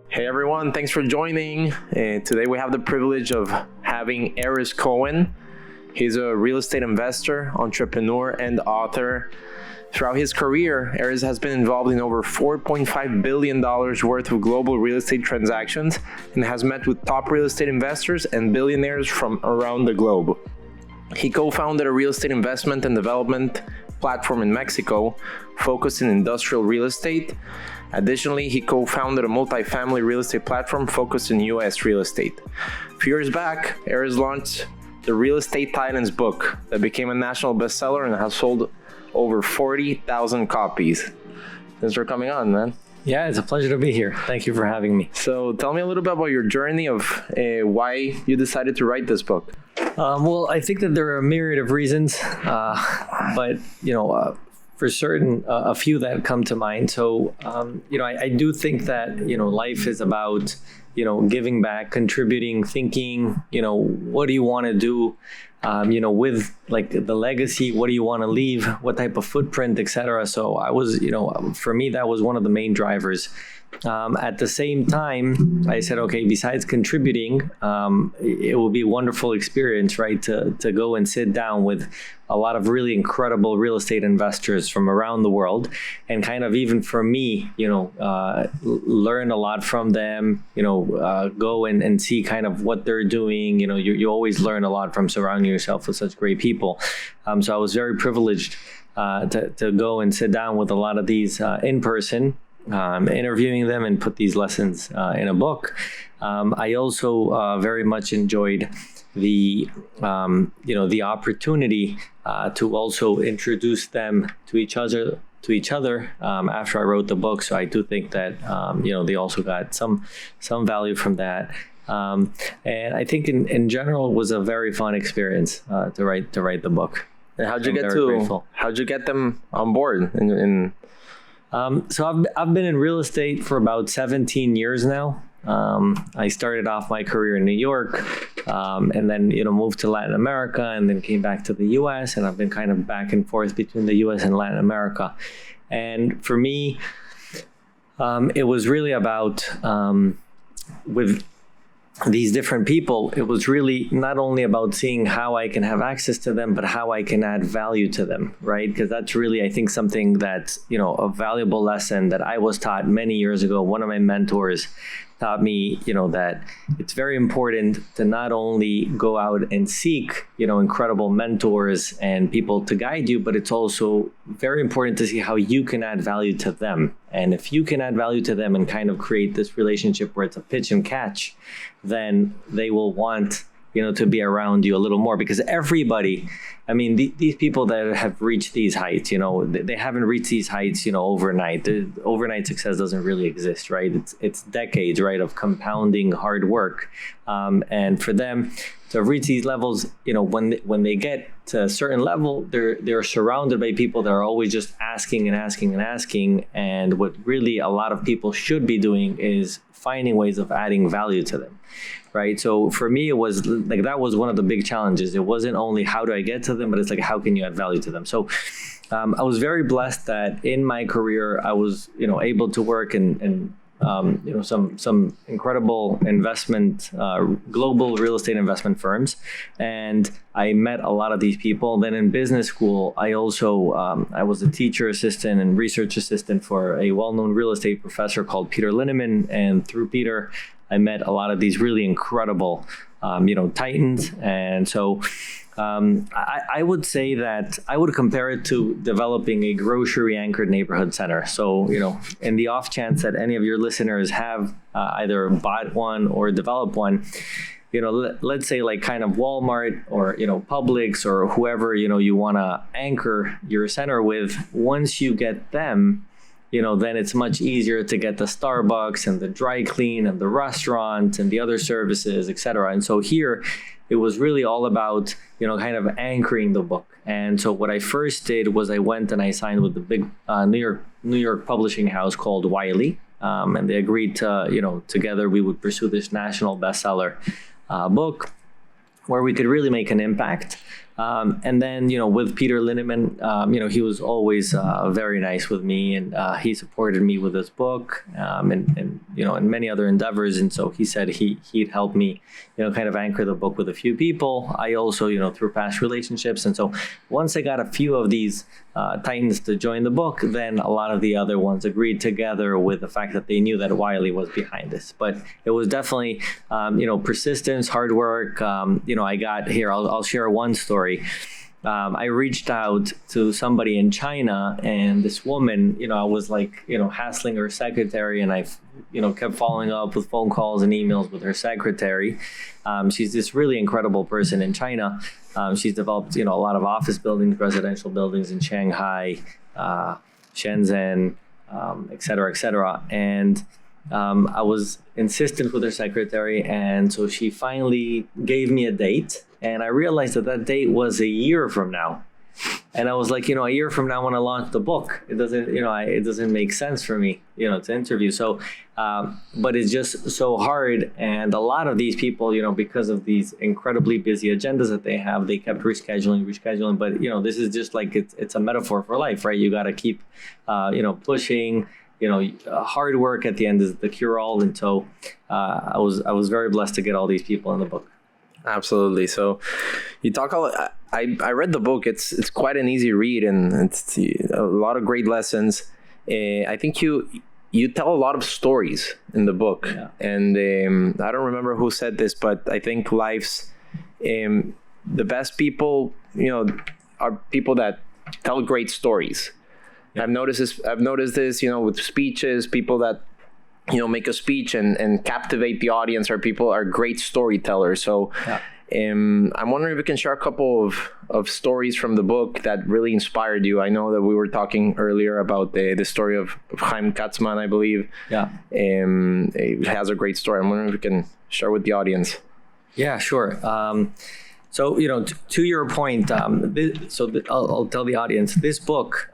Hey everyone, thanks for joining. Today we have the privilege of having Erez Cohen. He's a real estate investor, entrepreneur, and author. Throughout his career, Erez has been involved in over $4.5 billion worth of global real estate transactions and has met with top real estate investors and billionaires from around the globe. He co-founded a real estate investment and development platform in Mexico focused in industrial real estate. Additionally, he co-founded a multifamily real estate platform focused in U.S. real estate. A few years back, Erez launched the Real Estate Titans book that became a national bestseller and has sold over 40,000 copies. Thanks for coming on, man. Yeah, it's a pleasure to be here. Thank you for having me. So tell me a little bit about your journey of why you decided to write this book. Well, I think that there are a myriad of reasons, but for certain, a few that come to mind. So, I do think that, life is about, giving back, contributing, thinking, what do you want to do, with like the legacy, what do you want to leave, what type of footprint, etc. So I was, for me, that was one of the main drivers. At the same time, I said, okay, besides contributing, it will be a wonderful experience, right? To go and sit down with a lot of really incredible real estate investors from around the world and kind of even for me, learn a lot from them, go and see kind of what they're doing. You always learn a lot from surrounding yourself with such great people. So I was very privileged to go and sit down with a lot of these in person. Interviewing them and put these lessons in a book. I also very much enjoyed the opportunity to also introduce them to each other after I wrote the book. So I do think that they also got some value from that. And I think in general it was a very fun experience to write the book. And how'd you get them on board So I've been in real estate for about 17 years now. I started off my career in New York, and then moved to Latin America, and then came back to the U.S. And I've been kind of back and forth between the U.S. and Latin America. And for me, it was really about with these different people, it was really not only about seeing how I can have access to them, but how I can add value to them, right? Because that's really, I think, something that's, a valuable lesson that I was taught many years ago. One of my mentors taught me, that it's very important to not only go out and seek, incredible mentors and people to guide you, but it's also very important to see how you can add value to them. And if you can add value to them and kind of create this relationship where it's a pitch and catch, then they will want, to be around you a little more, because everybody, these people that have reached these heights, they haven't reached these heights, overnight. Overnight success doesn't really exist, right? It's decades, right, of compounding hard work. And for them to reach these levels, when they get to a certain level, they're surrounded by people that are always just asking and asking and asking. And what really a lot of people should be doing is finding ways of adding value to them. Right. So for me, it was like that was one of the big challenges. It wasn't only how do I get to them, but it's like, how can you add value to them? So I was very blessed that in my career, I was, able to work in some incredible investment, global real estate investment firms. And I met a lot of these people. Then in business school, I also, I was a teacher assistant and research assistant for a well-known real estate professor called Peter Linneman. And through Peter, I met a lot of these really incredible, titans. And so I would say that I would compare it to developing a grocery anchored neighborhood center. So, in the off chance that any of your listeners have either bought one or developed one, let's say like kind of Walmart or, Publix or whoever, you want to anchor your center with. Once you get them, then it's much easier to get the Starbucks and the dry clean and the restaurant and the other services, et cetera. And so here, it was really all about, kind of anchoring the book. And so what I first did was I went and I signed with the big New York publishing house called Wiley. And they agreed to, together we would pursue this national bestseller book where we could really make an impact. And then, with Peter Linneman, he was always very nice with me, and he supported me with this book, and many other endeavors. And so he said he'd help me, kind of anchor the book with a few people. I also, through past relationships. And so once I got a few of these titans to join the book, then a lot of the other ones agreed together with the fact that they knew that Wiley was behind this. But it was definitely, persistence, hard work. I got here, I'll share one story. I reached out to somebody in China, and this woman, I was like, hassling her secretary, and I, kept following up with phone calls and emails with her secretary. She's this really incredible person in China. She's developed, a lot of office buildings, residential buildings in Shanghai, Shenzhen, et cetera, et cetera. And I was insistent with her secretary, and so she finally gave me a date, and I realized that date was a year from now. And I was like, a year from now when I launch the book, it doesn't make sense for me, to interview. So, but it's just so hard. And a lot of these people, because of these incredibly busy agendas that they have, they kept rescheduling. But, this is just like, it's a metaphor for life, right? You got to keep, pushing. Hard work at the end is the cure all. And so I was very blessed to get all these people in the book. Absolutely. So you talk a lot. I read the book. It's quite an easy read, and it's a lot of great lessons. I think you tell a lot of stories in the book. Yeah. And I don't remember who said this, but I think life's the best people, are people that tell great stories. Yeah. I've noticed this, with speeches, people that, make a speech and captivate the audience are great storytellers. So yeah. I'm wondering if we can share a couple of stories from the book that really inspired you. I know that we were talking earlier about the story of Chaim Katzman, I believe. Yeah. It has a great story. I'm wondering if we can share with the audience. Yeah, sure. So, to your point, I'll tell the audience, this book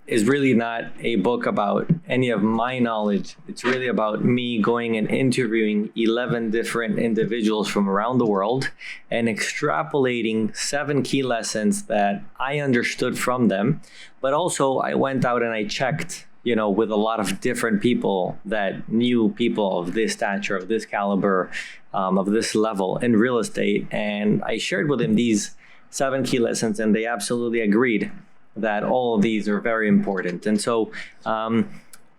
is really not a book about any of my knowledge. It's really about me going and interviewing 11 different individuals from around the world and extrapolating 7 key lessons that I understood from them. But also I went out and I checked, with a lot of different people that knew people of this stature, of this caliber, of this level in real estate. And I shared with them these 7 key lessons, and they absolutely agreed that all of these are very important. And so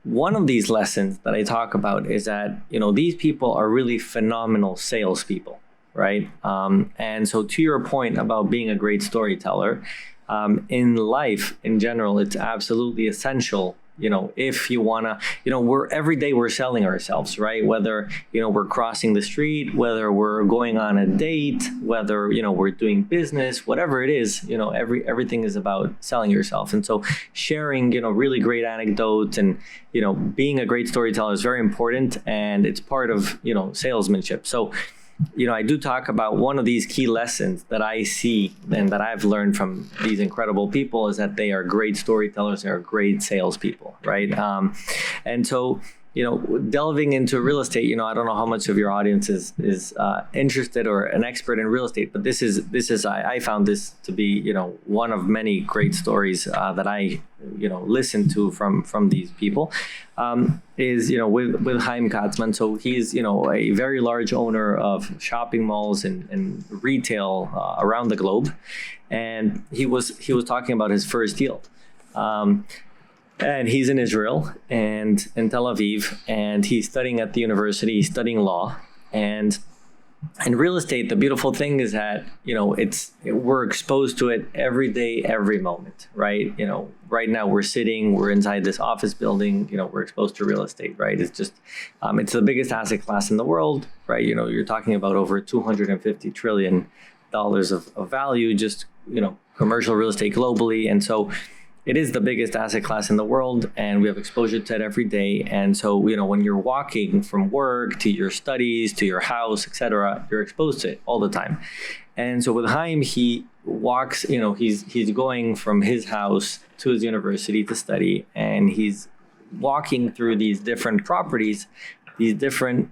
one of these lessons that I talk about is that, these people are really phenomenal salespeople, right? And so to your point about being a great storyteller, in life in general, it's absolutely essential. If you want to, every day we're selling ourselves, right? Whether, we're crossing the street, whether we're going on a date, whether, we're doing business, whatever it is, everything is about selling yourself. And so sharing, really great anecdotes and, being a great storyteller is very important, and it's part of, salesmanship. So, I do talk about one of these key lessons that I see and that I've learned from these incredible people is that they are great storytellers. They are great salespeople, right? And so, delving into real estate, I don't know how much of your audience is interested or an expert in real estate, but this is I found this to be, one of many great stories that I, listened to from these people. Is with Chaim Katzman. So he's a very large owner of shopping malls and retail around the globe, and he was talking about his first deal, and he's in Israel and in Tel Aviv, and he's studying at the university. He's studying law, and in real estate, the beautiful thing is that we're exposed to it every day, every moment, right? Right now we're inside this office building. We're exposed to real estate, right? It's just it's the biggest asset class in the world, right? You're talking about over $250 trillion of value, just commercial real estate globally, and so it is the biggest asset class in the world, and we have exposure to it every day. And so, when you're walking from work to your studies, to your house, etc., you're exposed to it all the time. And so with Chaim, he walks, he's going from his house to his university to study, and he's walking through these different properties, these different,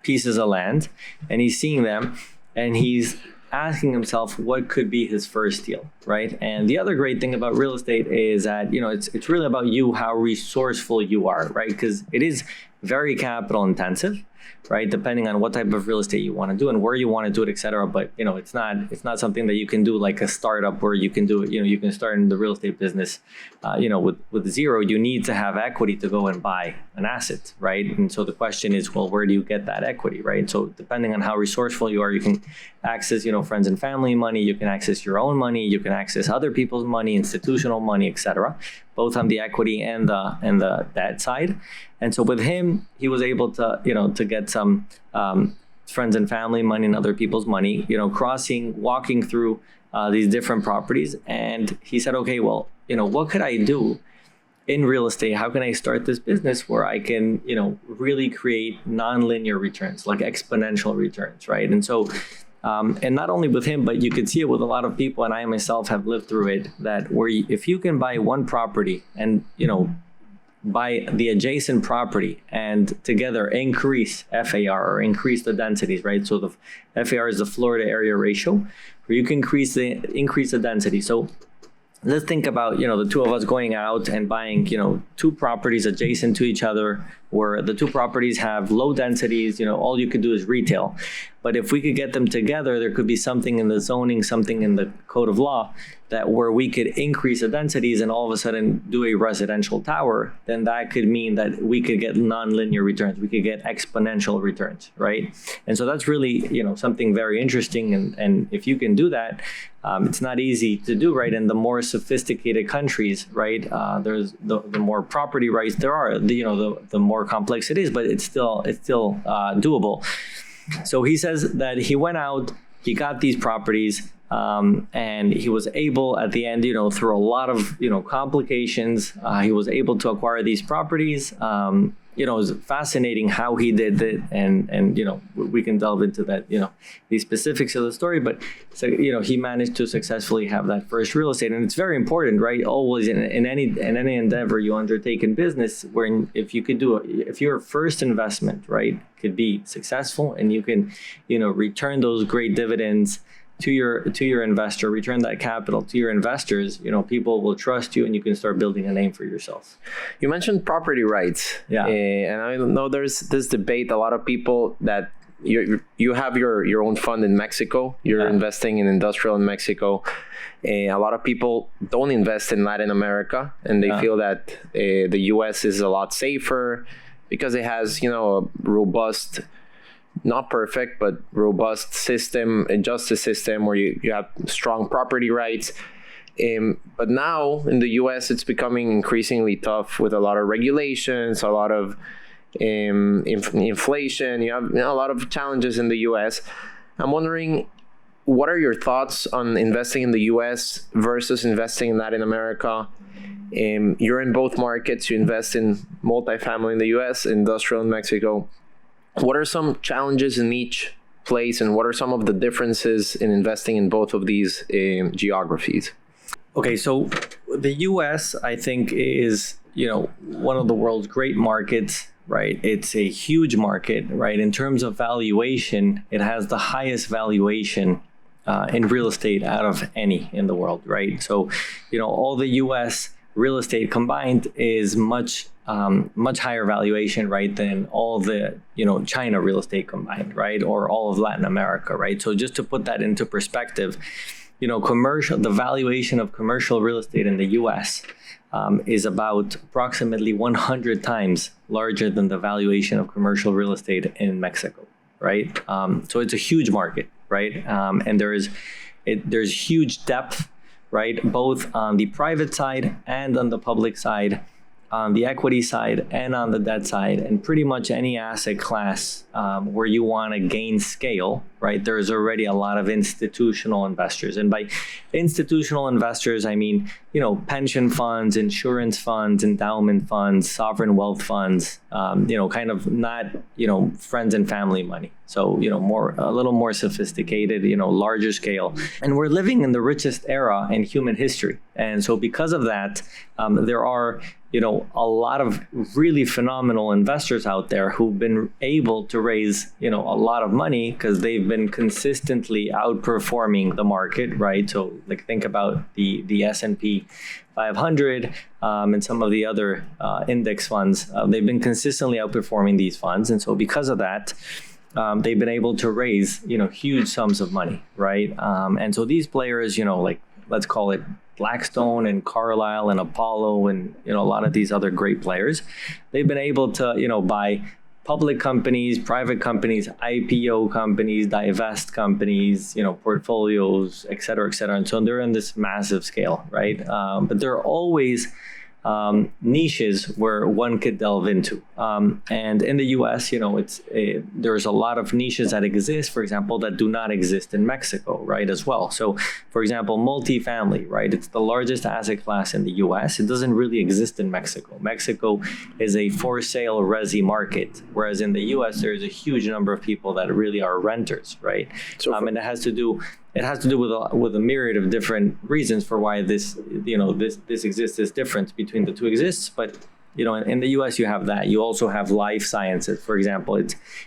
pieces of land, and he's seeing them, and he's asking himself what could be his first deal, right? And the other great thing about real estate is that, it's really about you, how resourceful you are, right? Because it is very capital intensive, right? Depending on what type of real estate you want to do and where you want to do it, et cetera. But, it's not something that you can do like a startup where you can do it, you can start in the real estate business, with zero. You need to have equity to go and buy an asset, right? And so the question is, well, where do you get that equity, right? So depending on how resourceful you are, you can access, friends and family money, you can access your own money, you can access other people's money, institutional money, et cetera, both on the equity and the debt side. And so with him, he was able to, to get some friends and family money and other people's money, walking through these different properties. And he said, okay, well, what could I do in real estate? How can I start this business where I can, really create nonlinear returns, like exponential returns, right? And so, and not only with him, but you could see it with a lot of people, and I myself have lived through it, that if you can buy one property and, buy the adjacent property and together increase FAR or increase the densities, right? So the FAR is the floor to area ratio, where you can increase the density. So let's think about, the two of us going out and buying, two properties adjacent to each other, where the two properties have low densities, all you could do is retail. But if we could get them together, there could be something in the zoning, something in the code of law that where we could increase the densities and all of a sudden do a residential tower, then that could mean that we could get nonlinear returns. We could get exponential returns, right? And so that's really, something very interesting. And if you can do that, it's not easy to do, right? And the more sophisticated countries, right, there's the more property rights there are, the more complex it is, but it's still doable. So he says that he went out, he got these properties, and he was able at the end, through a lot of, complications, he was able to acquire these properties. It was fascinating how he did it, and we can delve into that, the specifics of the story, but so, he managed to successfully have that first real estate. And it's very important, right? Always in any endeavor you undertake in business, where if your first investment, right, could be successful and you can, return those great dividends to your investor, return that capital to your investors, people will trust you and you can start building a name for yourself. You mentioned property rights. Yeah. And I know there's this debate, a lot of people that you have your own fund in Mexico, you're investing in industrial in Mexico. A lot of people don't invest in Latin America, and they feel that the US is a lot safer because it has, a robust, not perfect, but robust system, a justice system where you have strong property rights. But now in the US, it's becoming increasingly tough with a lot of regulations, a lot of inflation. You have a lot of challenges in the US. I'm wondering, what are your thoughts on investing in the US versus investing in Latin America? You're in both markets. You invest in multifamily in the US, industrial in Mexico. What are some challenges in each place, and what are some of the differences in investing in both of these geographies? Okay, so the US, I think, is, one of the world's great markets, right? It's a huge market, right? In terms of valuation, it has the highest valuation in real estate out of any in the world, right? So, all the US real estate combined is much higher valuation, right, than all the, China real estate combined, right, or all of Latin America, right? So just to put that into perspective, the valuation of commercial real estate in the U.S. Is about approximately 100 times larger than the valuation of commercial real estate in Mexico, right? So it's a huge market, right? And there's huge depth, right, both on the private side and on the public side, on the equity side and on the debt side, and pretty much any asset class where you want to gain scale, right? There's already a lot of institutional investors. And by institutional investors, I mean, pension funds, insurance funds, endowment funds, sovereign wealth funds, kind of not, friends and family money. So, a little more sophisticated, larger scale. And we're living in the richest era in human history. And so because of that, there are, a lot of really phenomenal investors out there who've been able to raise, a lot of money because they've been consistently outperforming the market, right? So like think about the S&P 500 and some of the other index funds. They've been consistently outperforming these funds. And so because of that, they've been able to raise, huge sums of money, right? And so these players, like let's call it Blackstone and Carlyle and Apollo and a lot of these other great players, they've been able to buy public companies, private companies, IPO companies, divest companies, portfolios, et cetera, and so they're in this massive scale, right? But there are always niches where one could delve into. And in the US, there's a lot of niches that exist, for example, that do not exist in Mexico, right, as well. So, for example, multifamily, right? It's the largest asset class in the US. It doesn't really exist in Mexico. Mexico is a for sale resi market, whereas in the US, there's a huge number of people that really are renters, right? So and it has to do with a myriad of different reasons for why this exists, this difference between the two exists. But in the U.S. you have that. You also have life sciences, for example.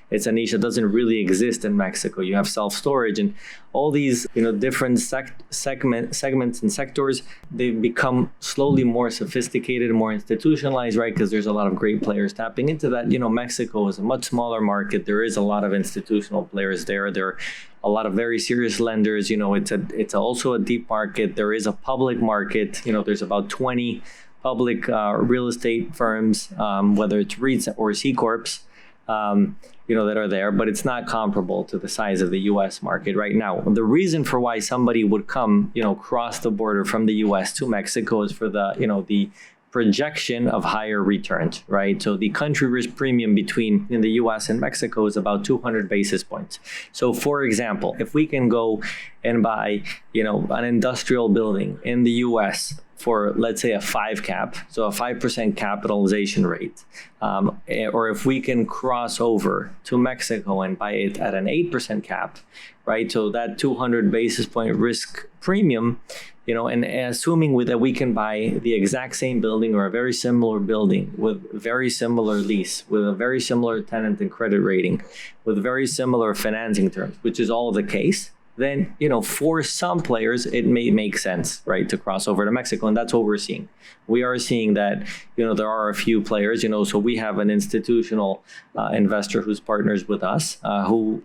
It's a niche that doesn't really exist in Mexico. You have self-storage and all these different segments and sectors. They've become slowly more sophisticated, more institutionalized, right? Because there's a lot of great players tapping into that. Mexico is a much smaller market. There is a lot of institutional players there. There are a lot of very serious lenders. It's also a deep market. There is a public market. There's about 20 public real estate firms, whether it's REITs or C Corps, that are there, but it's not comparable to the size of the U.S. market right now. The reason for why somebody would come, cross the border from the U.S. to Mexico is for the projection of higher returns, right? So the country risk premium between in the US and Mexico is about 200 basis points. So for example, if we can go and buy, an industrial building in the US for, let's say, a 5 cap, so a 5% capitalization rate, or if we can cross over to Mexico and buy it at an 8% cap, right? So that 200 basis point risk premium, and assuming that we can buy the exact same building or a very similar building with very similar lease, with a very similar tenant and credit rating, with very similar financing terms, which is all the case, then, for some players, it may make sense, right, to cross over to Mexico. And that's what we're seeing. We are seeing that, there are a few players, so we have an institutional investor who's partners with us, who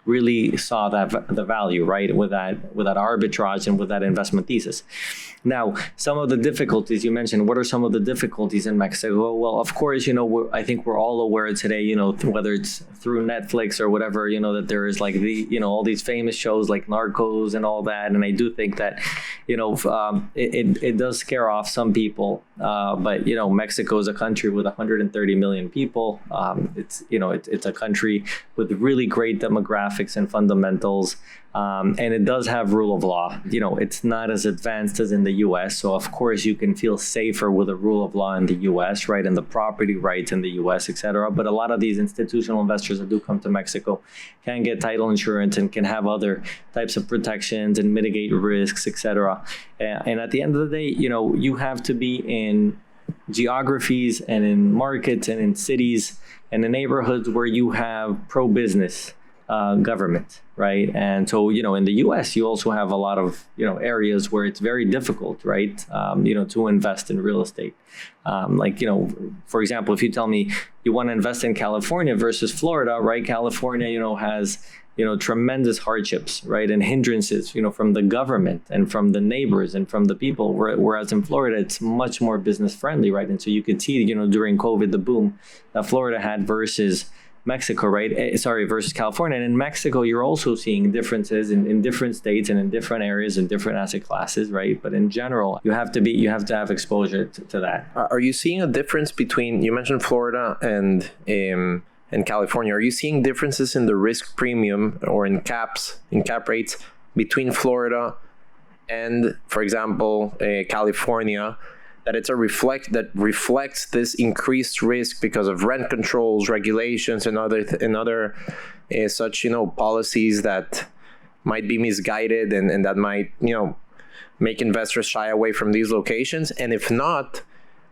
really saw the value, right, with that arbitrage and with that investment thesis. Now, some of the difficulties you mentioned, what are some of the difficulties in Mexico? Well, of course, I think we're all aware today, whether it's through Netflix or whatever, that there is like all these famous shows like Narcos and all that. And I do think that, it does scare off some people. But, Mexico is a country with 130 million people. It's a country with really great demographics and fundamentals. And it does have rule of law. It's not as advanced as in the US. So of course you can feel safer with a rule of law in the US, right? And the property rights in the US, et cetera. But a lot of these institutional investors that do come to Mexico can get title insurance and can have other types of protections and mitigate risks, et cetera. And at the end of the day, you have to be in geographies and in markets and in cities and in neighborhoods where you have pro-business government, right? And so, in the US, you also have a lot of, areas where it's very difficult, right? To invest in real estate. For example, if you tell me you want to invest in California versus Florida, right? California, has, tremendous hardships, right? And hindrances, from the government and from the neighbors and from the people. Whereas in Florida, it's much more business friendly, right? And so you could see, during COVID, the boom that Florida had versus Mexico, right? Versus California. And in Mexico, you're also seeing differences in different states and in different areas and different asset classes, right? But in general, you have to have exposure to that. Are you seeing a difference between, you mentioned Florida and California. Are you seeing differences in the risk premium or in cap rates between Florida and, for example, California? That it's reflects this increased risk because of rent controls, regulations, and other such policies that might be misguided and that might make investors shy away from these locations. And if not,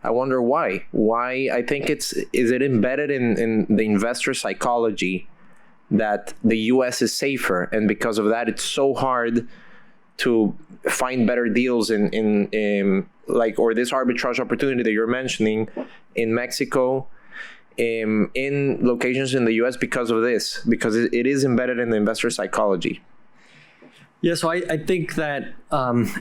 I wonder why. Why? I think is it embedded in the investor psychology that the US is safer, and because of that, it's so hard to find better deals in like, or this arbitrage opportunity that you're mentioning in Mexico, in locations in the US because of this, because it is embedded in the investor psychology. Yeah, so I think that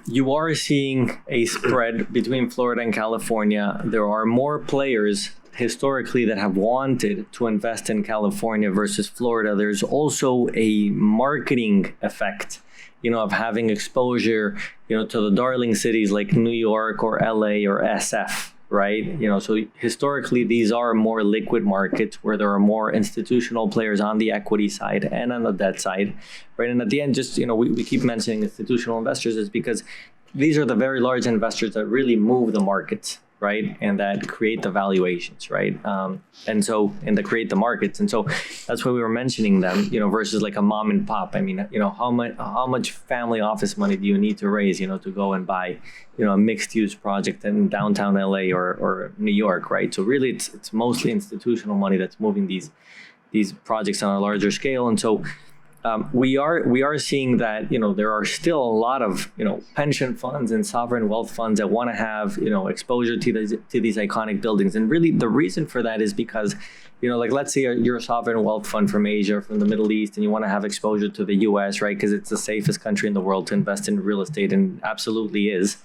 you are seeing a spread between Florida and California. There are more players historically that have wanted to invest in California versus Florida. There's also a marketing effect, of having exposure, to the darling cities like New York or LA or SF, right? So historically, these are more liquid markets where there are more institutional players on the equity side and on the debt side, right? And at the end, just, we keep mentioning institutional investors is because these are the very large investors that really move the markets, right? And that create the valuations, right? And that create the markets. And so that's why we were mentioning them, versus like a mom and pop. I mean, how much family office money do you need to raise, to go and buy, a mixed use project in downtown LA or New York, right? So really it's mostly institutional money that's moving these projects on a larger scale. And so we are seeing that there are still a lot of pension funds and sovereign wealth funds that want to have exposure to these iconic buildings, and really the reason for that is because like let's say you're a sovereign wealth fund from Asia, from the Middle East, and you want to have exposure to the U.S., right? Because it's the safest country in the world to invest in real estate, and absolutely is.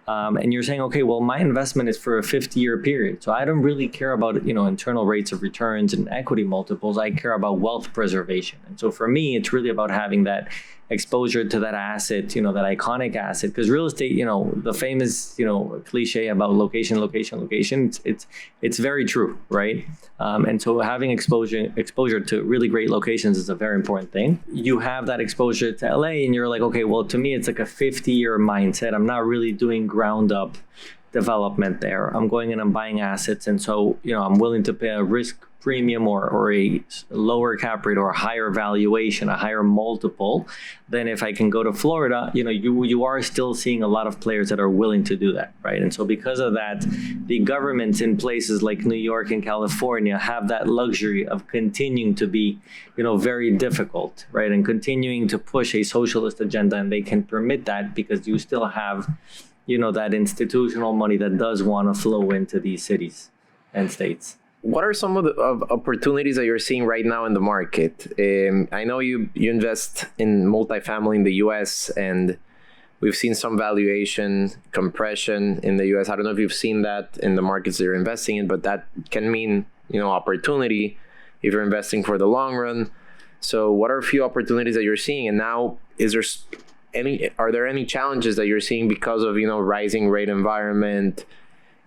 And you're saying, okay, well, my investment is for a 50-year period. So I don't really care about, internal rates of returns and equity multiples. I care about wealth preservation. And so for me, it's really about having that exposure to that asset, that iconic asset. Because real estate, the famous, cliche about location, it's very true, right? And so having exposure to really great locations is a very important thing. You have that exposure to LA and you're like, okay, well, to me, it's like a 50-year mindset. I'm not really doing ground up development there. I'm going in and buying assets. And so, I'm willing to pay a risk premium or a lower cap rate or a higher valuation, a higher multiple than if I can go to Florida. You are still seeing a lot of players that are willing to do that, right? And so because of that, the governments in places like New York and California have that luxury of continuing to be, very difficult, right? And continuing to push a socialist agenda, and they can permit that because you still have, that institutional money that does want to flow into these cities and states. What are some of the opportunities that you're seeing right now in the market? I know you invest in multifamily in the U.S. and we've seen some valuation compression in the U.S. I don't know if you've seen that in the markets that you're investing in, but that can mean, opportunity if you're investing for the long run. So what are a few opportunities that you're seeing? And now, are there any challenges that you're seeing because of, rising rate environment?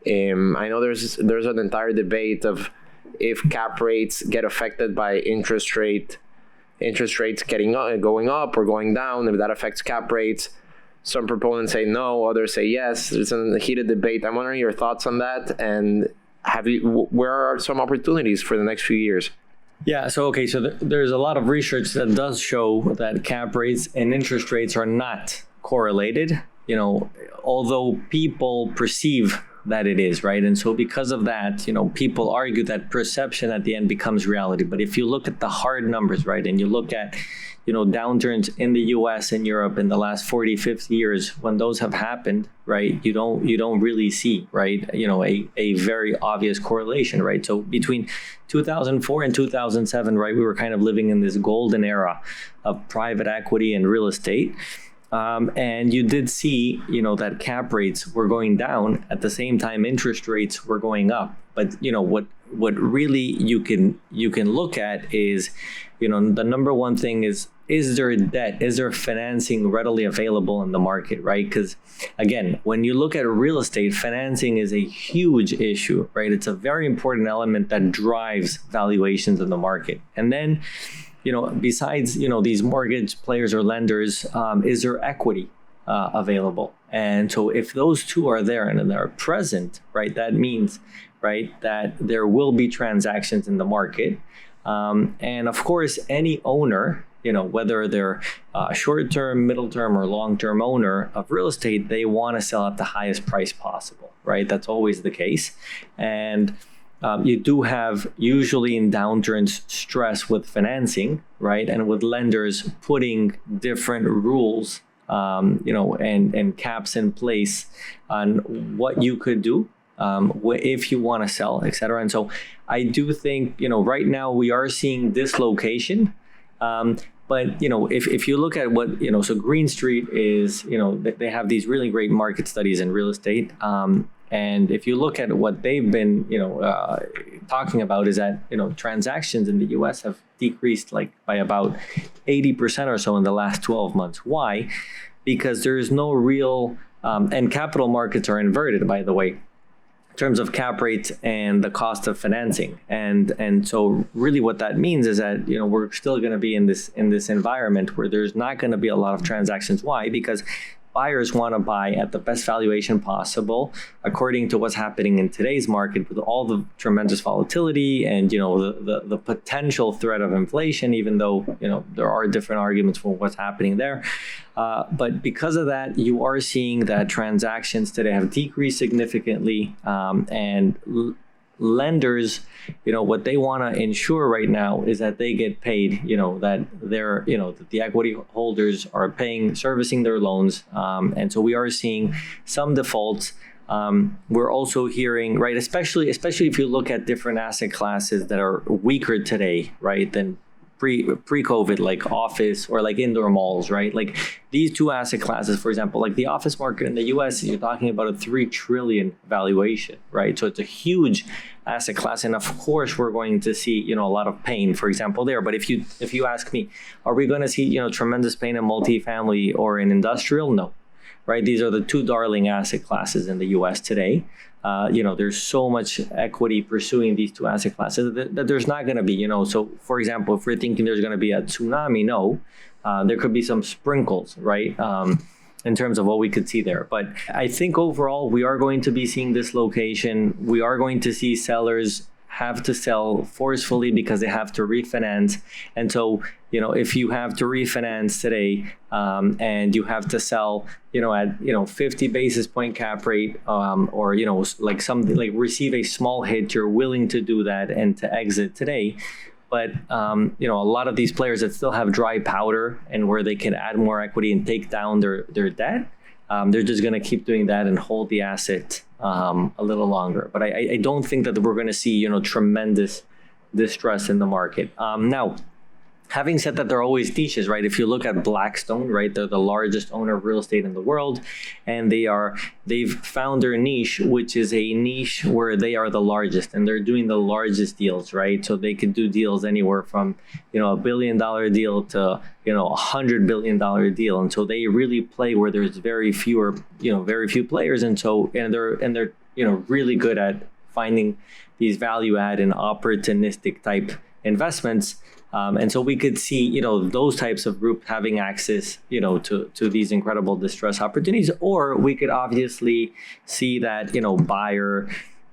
I know there's an entire debate of if cap rates get affected by interest rates going up or going down, if that affects cap rates. Some proponents say no, others say yes. There's a heated debate. I'm wondering your thoughts on that, and where are some opportunities for the next few years? Yeah, so there's a lot of research that does show that cap rates and interest rates are not correlated, although people perceive that it is, right? And so because of that, people argue that perception at the end becomes reality. But if you look at the hard numbers, right, and you look at, downturns in the US and Europe in the last 40, 50 years, when those have happened, right, you don't really see, right, a very obvious correlation, right? So between 2004 and 2007, right, we were kind of living in this golden era of private equity and real estate. And you did see, that cap rates were going down at the same time interest rates were going up. But what really you can look at is, the number one thing is there debt? Is there financing readily available in the market, right? Because again, when you look at real estate, financing is a huge issue, right? It's a very important element that drives valuations in the market. And then, besides, these mortgage players or lenders, is there equity available? And so if those two are there and they're present, right, that means, right, that there will be transactions in the market. And of course, any owner, whether they're a short-term, middle-term, or long-term owner of real estate, they want to sell at the highest price possible, right? That's always the case. And you do have, usually in downturns, stress with financing, right? And with lenders putting different rules, and caps in place on what you could do if you want to sell, et cetera. And so I do think, right now we are seeing dislocation. But, if you look at what, so Green Street is, they have these really great market studies in real estate. And if you look at what they've been, talking about is that, transactions in the US have decreased by about 80% or so in the last 12 months. Why? Because there's no real, and capital markets are inverted, by the way, in terms of cap rates and the cost of financing. And so really what that means is that, we're still going to be in this environment where there's not going to be a lot of transactions. Why? Because buyers want to buy at the best valuation possible, according to what's happening in today's market with all the tremendous volatility and, the potential threat of inflation, even though, there are different arguments for what's happening there. But because of that, you are seeing that transactions today have decreased significantly, and lenders, what they want to ensure right now is that they get paid, that they're, that the equity holders are servicing their loans. And so we are seeing some defaults. We're also hearing, right, especially if you look at different asset classes that are weaker today, right, than pre-COVID, like office or like indoor malls, right? Like these two asset classes, for example, like the office market in the US, you're talking about a 3 trillion valuation, right? So it's a huge asset class. And of course, we're going to see, a lot of pain, for example, there. But if you ask me, are we going to see, tremendous pain in multifamily or in industrial? No, right? These are the two darling asset classes in the US today. There's so much equity pursuing these two asset classes that there's not going to be, so for example, if we're thinking there's going to be a tsunami, no, there could be some sprinkles, right? In terms of what we could see there. But I think overall, we are going to be seeing dislocation. We are going to see sellers have to sell forcefully because they have to refinance. And so, if you have to refinance today and you have to sell, at 50 basis point cap rate, or, like something like receive a small hit, you're willing to do that and to exit today. But, a lot of these players that still have dry powder and where they can add more equity and take down their debt, they're just going to keep doing that and hold the asset a little longer. But I don't think that we're going to see, tremendous distress in the market. Now, having said that, there are always niches, right? If you look at Blackstone, right, they're the largest owner of real estate in the world, and they've found their niche, which is a niche where they are the largest, and they're doing the largest deals, right? So they could do deals anywhere from, $1 billion deal to, $100 billion deal, and so they really play where there's very few players, and they're really good at finding these value add and opportunistic type investments. And so we could see, those types of groups having access, to these incredible distress opportunities, or we could obviously see that, buyer,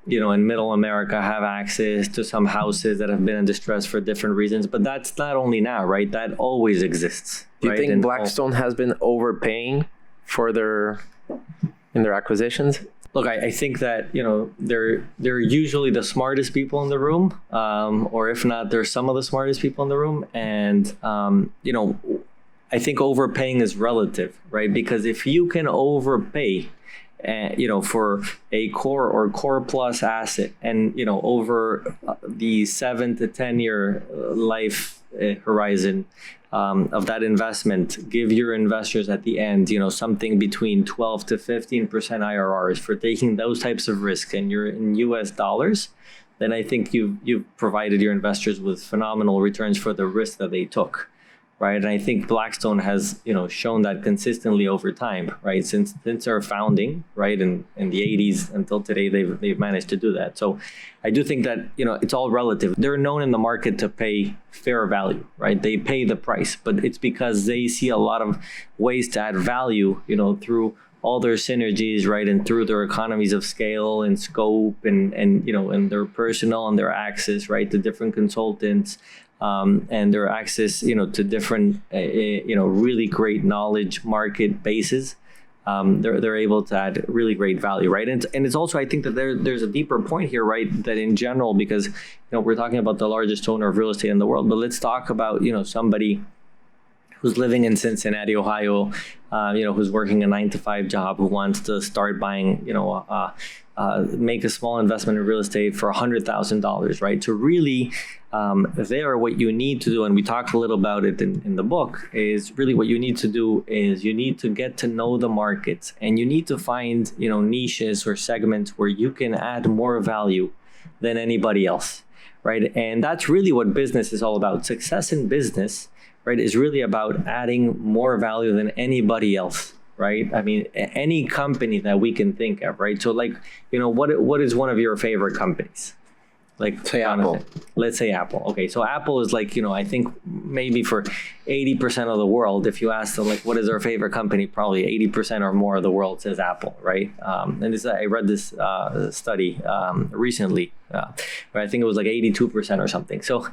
in middle America have access to some houses that have been in distress for different reasons. But that's not only now, right? That always exists. Do you think Blackstone has been overpaying for in their acquisitions? Look, I think that, they're usually the smartest people in the room, or if not, they're some of the smartest people in the room. And, I think overpaying is relative, right? Because if you can overpay, for a core or core plus asset and, over the 7 to 10 year life horizon, of that investment, give your investors at the end, something between 12 to 15% IRRs for taking those types of risks, and you're in US dollars, then I think you've provided your investors with phenomenal returns for the risk that they took, right? And I think Blackstone has, shown that consistently over time, right? Since our founding, right, in the 80s until today, they've managed to do that. So I do think that, it's all relative. They're known in the market to pay fair value, right? They pay the price, but it's because they see a lot of ways to add value, through all their synergies, right? And through their economies of scale and scope and their personnel and their access, right, to different consultants, and their access, to different, really great knowledge market bases. They're able to add really great value, right? And it's also, I think that there's a deeper point here, right? That in general, because we're talking about the largest owner of real estate in the world, but let's talk about somebody who's living in Cincinnati, Ohio, who's working a 9-to-5 job, who wants to start buying, make a small investment in real estate for $100,000, right? To really, there, what you need to do, and we talked a little about it in the book, is really what you need to do is you need to get to know the markets, and you need to find, niches or segments where you can add more value than anybody else, right? And that's really what business is all about. Success in business, right, is really about adding more value than anybody else, right? I mean, any company that we can think of, right? So what is one of your favorite companies? Like, say Apple. Let's say Apple. Okay, so Apple is I think maybe for 80% of the world, if you ask them what is their favorite company, probably 80% or more of the world says Apple, right? And I read this study recently, where I think it was 82% or something. So,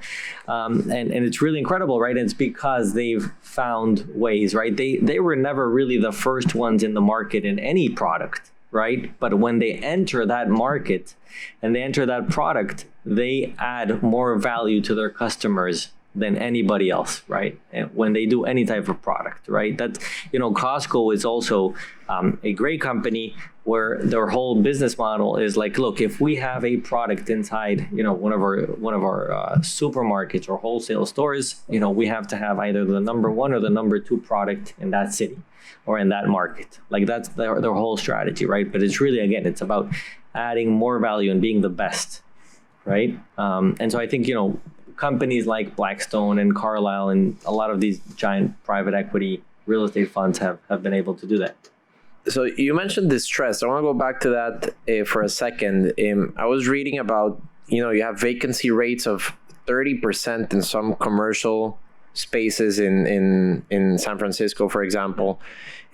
and it's really incredible, right? And it's because they've found ways, right? They were never really the first ones in the market in any product, right? But when they enter that market and they enter that product, they add more value to their customers than anybody else, right? And when they do any type of product, right? That's, Costco is also a great company where their whole business model is look, if we have a product inside, one of our supermarkets or wholesale stores, we have to have either the number 1 or the number 2 product in that city or in that market. That's their whole strategy, right? But it's really, again, it's about adding more value and being the best, right? And so I think, companies like Blackstone and Carlyle and a lot of these giant private equity real estate funds have been able to do that. So you mentioned distress. I want to go back to that for a second. I was reading about, you have vacancy rates of 30% in some commercial spaces in San Francisco, for example.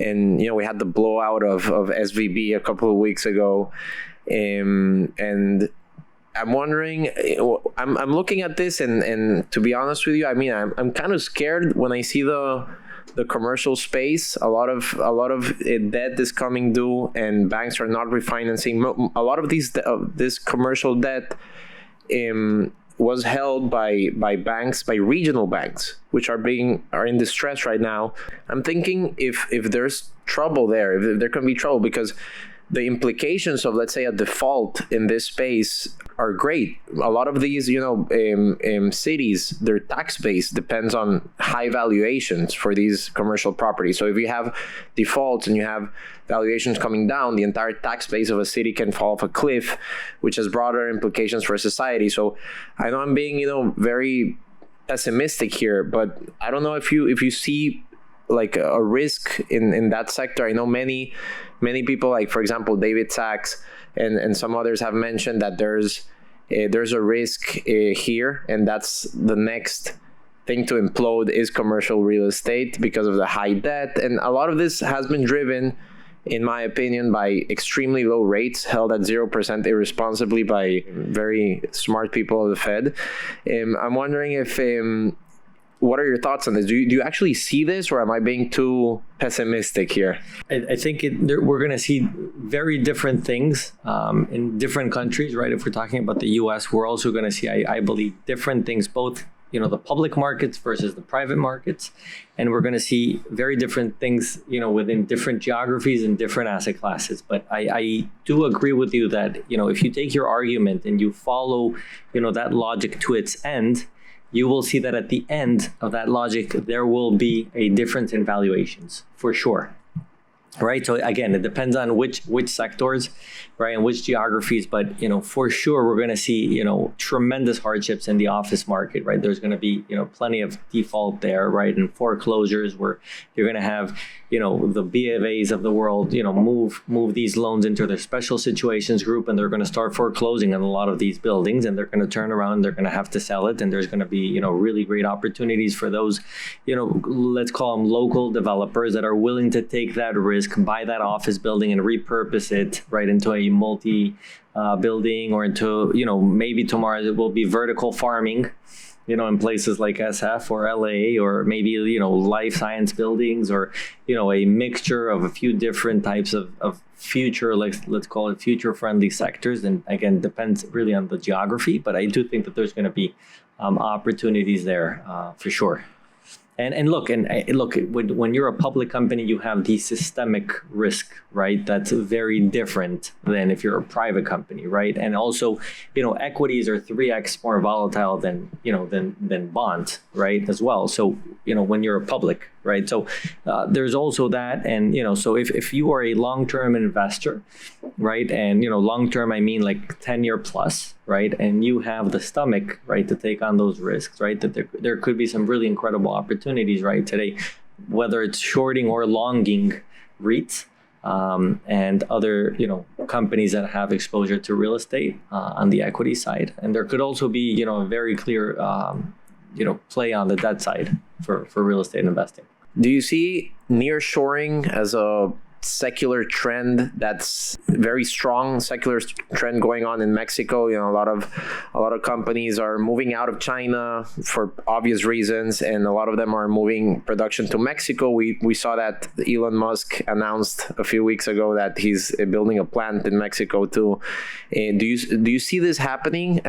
And, we had the blowout of SVB a couple of weeks ago. And I'm wondering, I'm looking at this and to be honest with you, I mean, I'm kind of scared when I see the commercial space. A lot of debt is coming due and banks are not refinancing. A lot of this commercial debt was held by banks, by regional banks, which are in distress right now. I'm thinking if there's trouble there, if there can be trouble, because the implications of, let's say, a default in this space are great. A lot of these, cities, their tax base depends on high valuations for these commercial properties. So if you have defaults and you have valuations coming down, the entire tax base of a city can fall off a cliff, which has broader implications for society. So I know I'm being, very pessimistic here, but I don't know if you see a risk in that sector. I know many people, for example, David Sachs and some others have mentioned that there's a risk here, and that's the next thing to implode is commercial real estate because of the high debt. And a lot of this has been driven, in my opinion, by extremely low rates held at 0% irresponsibly by very smart people of the Fed. I'm wondering if what are your thoughts on this? Do you actually see this, or am I being too pessimistic here? I think we're going to see very different things in different countries, right? If we're talking about the U.S., we're also going to see, I believe, different things, both the public markets versus the private markets, and we're going to see very different things, within different geographies and different asset classes. But I do agree with you that if you take your argument and you follow that logic to its end, you will see that at the end of that logic, there will be a difference in valuations, for sure. Right. So again, it depends on which sectors, right, and which geographies. But for sure, we're going to see tremendous hardships in the office market. Right. There's going to be plenty of default there, right, and foreclosures where you're going to have the B of A's of the world move these loans into their special situations group, and they're going to start foreclosing on a lot of these buildings, and they're going to turn around, they're going to have to sell it, and there's going to be really great opportunities for those let's call them local developers that are willing to take that risk, buy that office building and repurpose it right into a multi building, or into maybe tomorrow it will be vertical farming, in places like SF or LA, or maybe, life science buildings, or, a mixture of a few different types of future, let's call it future friendly sectors. And again, depends really on the geography, but I do think that there's going to be opportunities there for sure. And look, when you're a public company, you have the systemic risk, right? That's very different than if you're a private company, right? And also, equities are 3x more volatile than bonds, right? As well. So, when you're a public, right? So there's also that. And, so if you are a long-term investor, right? And, long-term, I mean like 10-year plus, right? And you have the stomach, right, to take on those risks, right? That there could be some really incredible opportunities, right, today, whether it's shorting or longing REITs and other, companies that have exposure to real estate on the equity side. And there could also be, a very clear, play on the debt side for real estate investing. Do you see nearshoring as a secular trend that's very strong secular trend going on in Mexico? A lot of companies are moving out of China for obvious reasons, and a lot of them are moving production to Mexico. We saw that Elon Musk announced a few weeks ago that he's building a plant in Mexico too. And do you see this happening?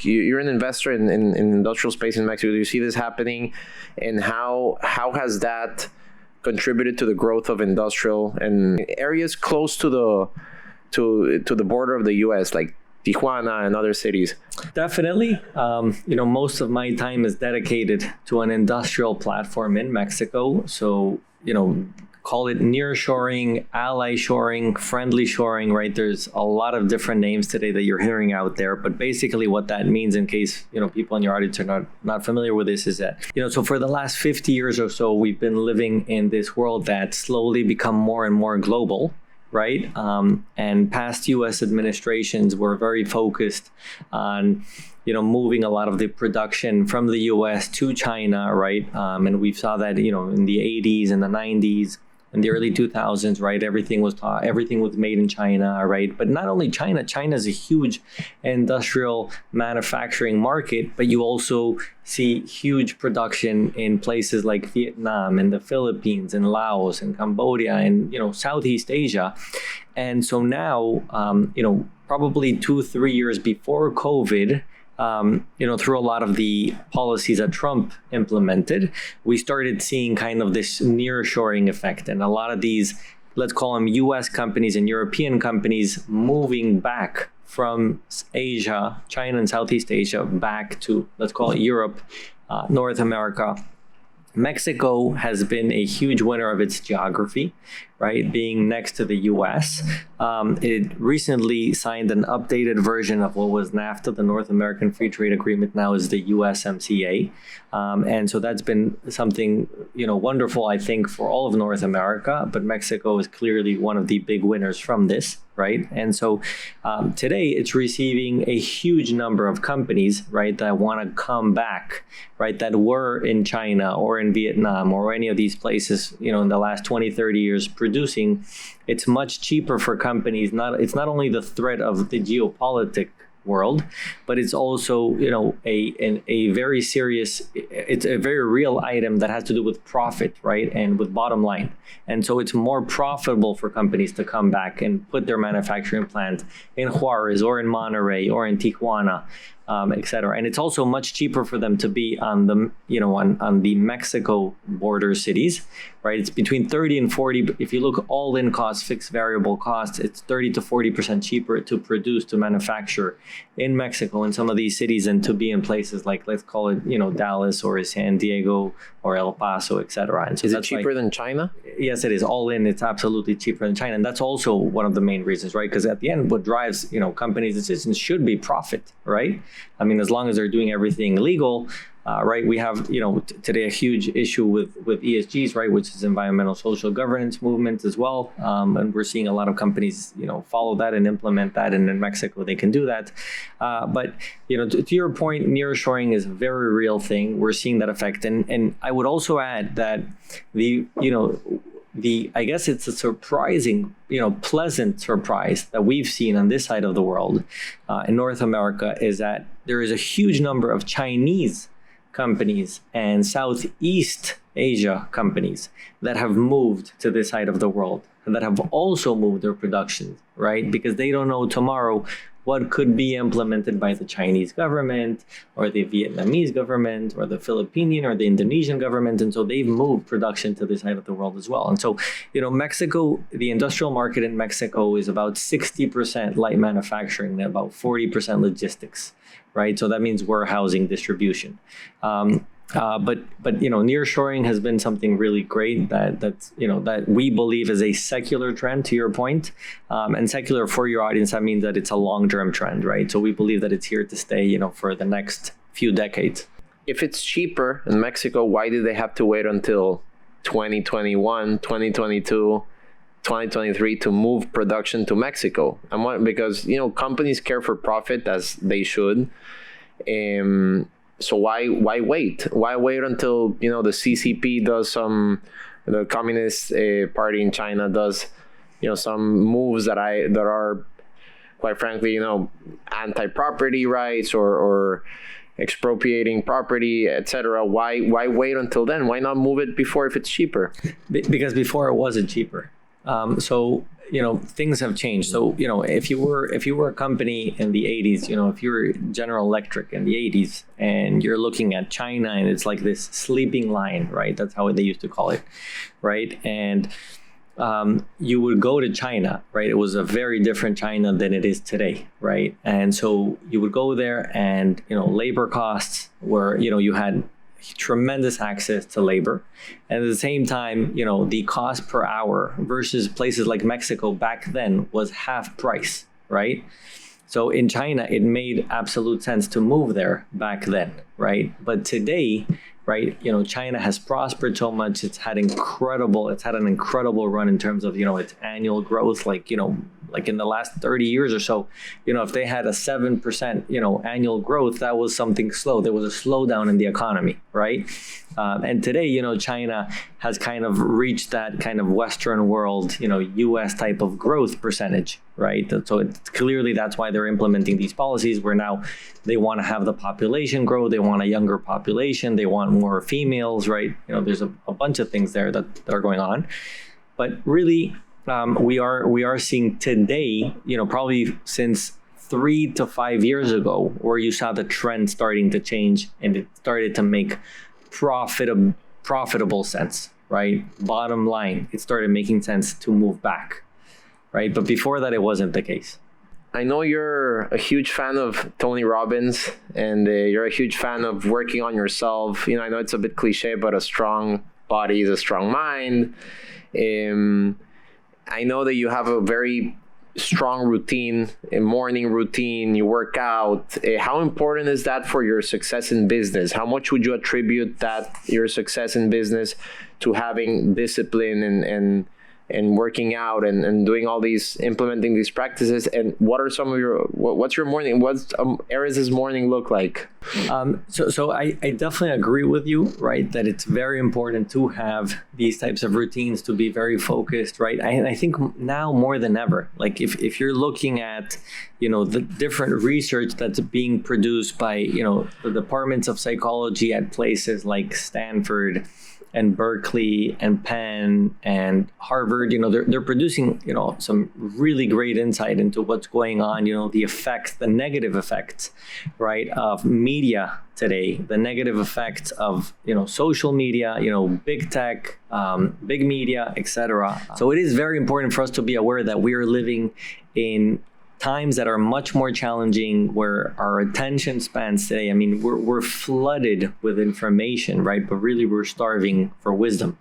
You're an investor in industrial space in Mexico. Do you see this happening, and how has that contributed to the growth of industrial and areas close to the border of the U.S., like Tijuana and other cities? Definitely. Most of my time is dedicated to an industrial platform in Mexico. So, call it nearshoring, ally shoring, friendly shoring, right? There's a lot of different names today that you're hearing out there. But basically what that means, in case, people in your audience are not familiar with this, is that, so for the last 50 years or so, we've been living in this world that's slowly become more and more global, right? And past U.S. administrations were very focused on, moving a lot of the production from the U.S. to China, right? And we saw that, in the 80s and the 90s. In the early 2000s, right, everything was made in China, right? But not only China. China is a huge industrial manufacturing market, but you also see huge production in places like Vietnam and the Philippines and Laos and Cambodia and Southeast Asia. And so now, probably 2-3 years before COVID, through a lot of the policies that Trump implemented, we started seeing kind of this nearshoring effect. And a lot of these, let's call them US companies and European companies, moving back from Asia, China and Southeast Asia, back to, let's call it Europe, North America. Mexico has been a huge winner of its geography, right? Being next to the US. It recently signed an updated version of what was NAFTA, the North American Free Trade Agreement, now is the USMCA. And so that's been something, wonderful, I think, for all of North America, but Mexico is clearly one of the big winners from this, right? And so today it's receiving a huge number of companies, right, that want to come back, right, that were in China or in Vietnam or any of these places, in the last 20, 30 years producing. It's much cheaper for companies. It's not only the threat of the geopolitics world, but it's also, a very serious, it's a very real item that has to do with profit, right? And with bottom line. And so it's more profitable for companies to come back and put their manufacturing plant in Juarez or in Monterrey or in Tijuana, et cetera. And it's also much cheaper for them to be on the, on the Mexico border cities, right? It's between 30 and 40. If you look all in costs, fixed variable costs, it's 30 to 40% cheaper to produce, to manufacture in Mexico in some of these cities than to be in places like, let's call it, Dallas or San Diego or El Paso, et cetera. And so is it cheaper than China? Yes, it is. All in, it's absolutely cheaper than China. And that's also one of the main reasons, right? Because at the end, what drives, companies' decisions should be profit, right? I mean, as long as they're doing everything legal, right? We have, today a huge issue with ESGs, right? Which is environmental social governance movement as well. And we're seeing a lot of companies, follow that and implement that. And in Mexico, they can do that. But, to your point, nearshoring is a very real thing. We're seeing that effect. And I would also add that I guess it's a surprising, pleasant surprise that we've seen on this side of the world in North America is that there is a huge number of Chinese companies and Southeast Asia companies that have moved to this side of the world and that have also moved their production, right? Because they don't know tomorrow what could be implemented by the Chinese government or the Vietnamese government or the Philippine or the Indonesian government. And so they've moved production to this side of the world as well. And so, Mexico, the industrial market in Mexico is about 60% light manufacturing and about 40% logistics, right? So that means warehousing, distribution. But nearshoring has been something really great that we believe is a secular trend, to your point. And secular for your audience, that means that it's a long-term trend, right? So we believe that it's here to stay, for the next few decades. If it's cheaper in Mexico, why do they have to wait until 2021, 2022, 2023 to move production to Mexico? Because companies care for profit, as they should. So why wait? Why wait until the CCP does the Communist Party in China does some moves that are quite frankly anti-property rights or expropriating property, etc. Why wait until then? Why not move it before if it's cheaper? Because before it wasn't cheaper. Things have changed. So, if you were a company in the 80s, if you were General Electric in the 80s and you're looking at China and it's like this sleeping lion, right? That's how they used to call it, right? And you would go to China, right? It was a very different China than it is today, right? And so you would go there and, labor costs were, you had tremendous access to labor. And at the same time, the cost per hour versus places like Mexico back then was half price, right? So in China, it made absolute sense to move there back then, right? But today, right, China has prospered so much. It's had an incredible run in terms of, its annual growth, like in the last 30 years or so, if they had a 7%, annual growth, that was something slow. There was a slowdown in the economy, right? And today, China has kind of reached that kind of Western world, US type of growth percentage, right? So clearly that's why they're implementing these policies where now they want to have the population grow. They want a younger population. They want more females, right? There's a bunch of things there that are going on. But really, we are seeing today, probably since 3 to 5 years ago, where you saw the trend starting to change and it started to make profitable sense, right? Bottom line, it started making sense to move back, right? But before that, it wasn't the case. I know you're a huge fan of Tony Robbins and you're a huge fan of working on yourself. I know it's a bit cliche, but a strong body is a strong mind. I know that you have a very strong routine, a morning routine, you work out. How important is that for your success in business? How much would you attribute your success in business to having discipline and working out and doing all these, implementing these practices? And what are some of what's your morning, what's Erez's morning look like? So I definitely agree with you, right? That it's very important to have these types of routines, to be very focused, right? I think now more than ever, like if you're looking at, the different research that's being produced by, the departments of psychology at places like Stanford and Berkeley and Penn and Harvard, they're producing, some really great insight into what's going on, the negative effects, right, of media today, the negative effects of, social media, big tech, big media, etc. So it is very important for us to be aware that we are living in times that are much more challenging, where our attention spans today, we're flooded with information, right? But really we're starving for wisdom,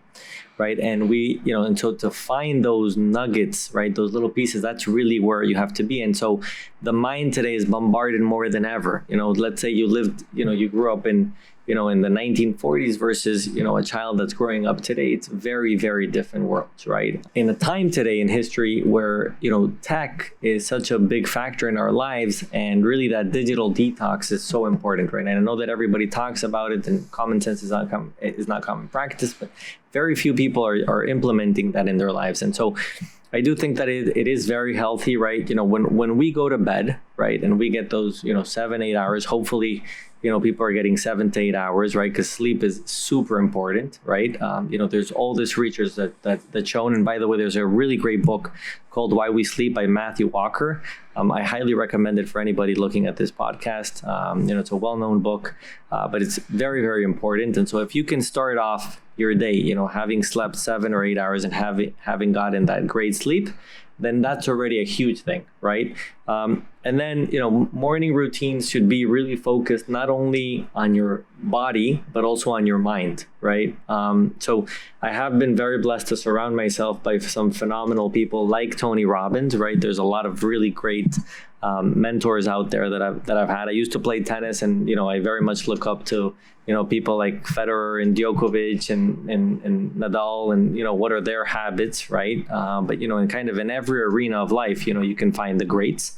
right? And and so to find those nuggets, right, those little pieces, that's really where you have to be. And so the mind today is bombarded more than ever. Let's say you lived, you grew up in the 1940s versus, a child that's growing up today. It's very, very different worlds, right? In a time today in history where, tech is such a big factor in our lives, and really that digital detox is so important, right? And I know that everybody talks about it, and common sense is not common practice, but very few people are implementing that in their lives. And so I do think that it is very healthy, right? When we go to bed, right, and we get those, 7-8 hours, hopefully, people are getting 7 to 8 hours, right? Because sleep is super important, right? There's all this research that's shown. And by the way, there's a really great book called Why We Sleep by Matthew Walker. I highly recommend it for anybody looking at this podcast. It's a well-known book, but it's very, very important. And so if you can start off your day, having slept 7 or 8 hours and having gotten that great sleep, then that's already a huge thing, right? And then, morning routines should be really focused not only on your body, but also on your mind, right? So I have been very blessed to surround myself by some phenomenal people like Tony Robbins, right? There's a lot of really great mentors out there that I've had. I used to play tennis, and I very much look up to people like Federer and Djokovic and Nadal, and what are their habits, right? But in every arena of life, you can find the greats.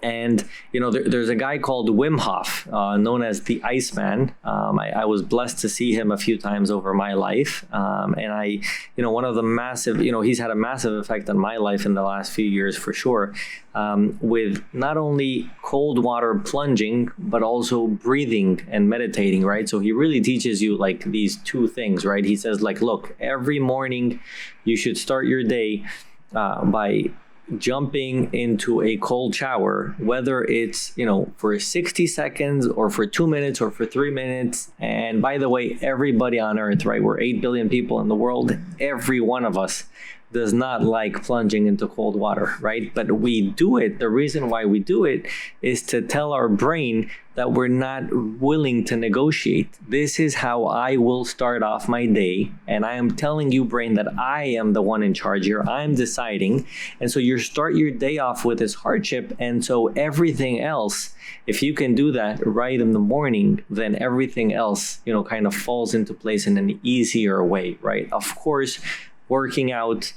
And there's a guy called Wim Hof, known as the Iceman. I was blessed to see him a few times over my life, and one of the massive, he's had a massive effect on my life in the last few years for sure, with not only cold water plunging, but also breathing and meditating, right? So he really teaches you like these two things, right? He says like, look, every morning you should start your day by jumping into a cold shower, whether it's, for 60 seconds or for 2 minutes or for 3 minutes. And by the way, everybody on earth, right? We're 8 billion people in the world. Every one of us does not like plunging into cold water, right? But we do it. The reason why we do it is to tell our brain that we're not willing to negotiate. This is how I will start off my day. And I am telling you, brain, that I am the one in charge here. I'm deciding. And so you start your day off with this hardship. And so everything else, if you can do that right in the morning, then everything else, kind of falls into place in an easier way, right? Of course, working out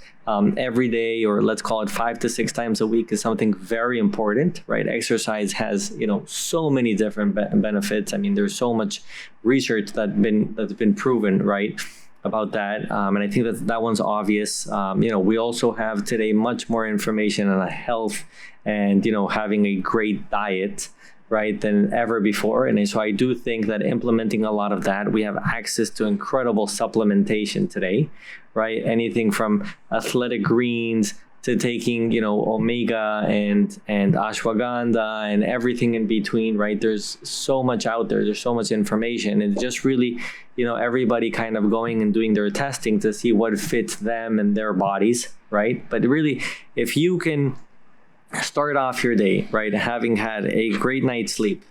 every day, or let's call it 5 to 6 times a week, is something very important, right? Exercise has, so many different benefits. I mean, there's so much research that's been proven, right, about that. And I think that one's obvious. We also have today much more information on health and, having a great diet, right, than ever before. And so I do think that implementing a lot of that, we have access to incredible supplementation today, right? Anything from athletic greens to taking, omega and ashwagandha and everything in between, right? There's so much out there. There's so much information. It's just really, everybody kind of going and doing their testing to see what fits them and their bodies, right? But really, if you can start off your day, right, having had a great night's sleep,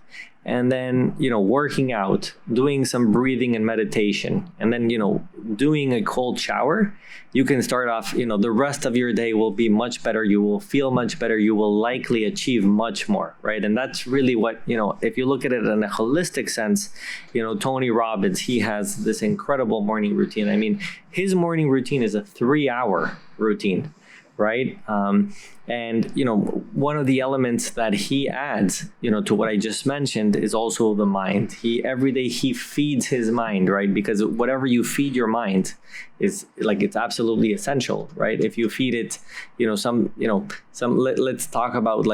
and then, working out, doing some breathing and meditation, and then, doing a cold shower, you can start off, the rest of your day will be much better. You will feel much better. You will likely achieve much more, right? And that's really what, if you look at it in a holistic sense, Tony Robbins, he has this incredible morning routine. I mean, his morning routine is a 3-hour routine, right? And, one of the elements that he adds, to what I just mentioned is also the mind. Every day he feeds his mind, right? Because whatever you feed your mind is it's absolutely essential, right? If you feed it, let's talk about